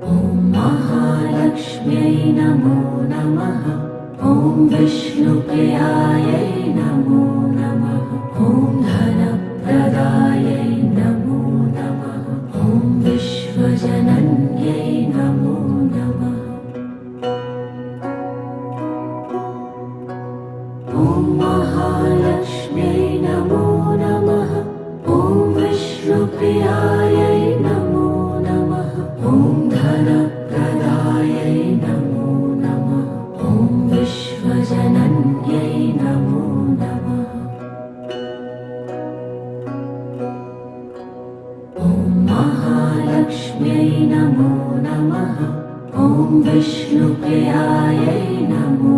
ॐ महालक्ष्म्यै नमो नमः। ॐ विष्णुप्रियायै नमो नमः। ॐ धनप्रदायै नमो नमः। ॐ विश्वजनन्यै नमो नमः। ॐ महालक्ष्म्यै नमो नमः। ॐ विष्णुप्रियायै नमो नमः। ॐ धनप्रदायै नमो नमः। ॐ विश्वजनन्यै नमो नमः। ॐ महालक्ष्म्यै नमो नमः। ॐ विष्णुप्रियायै नमो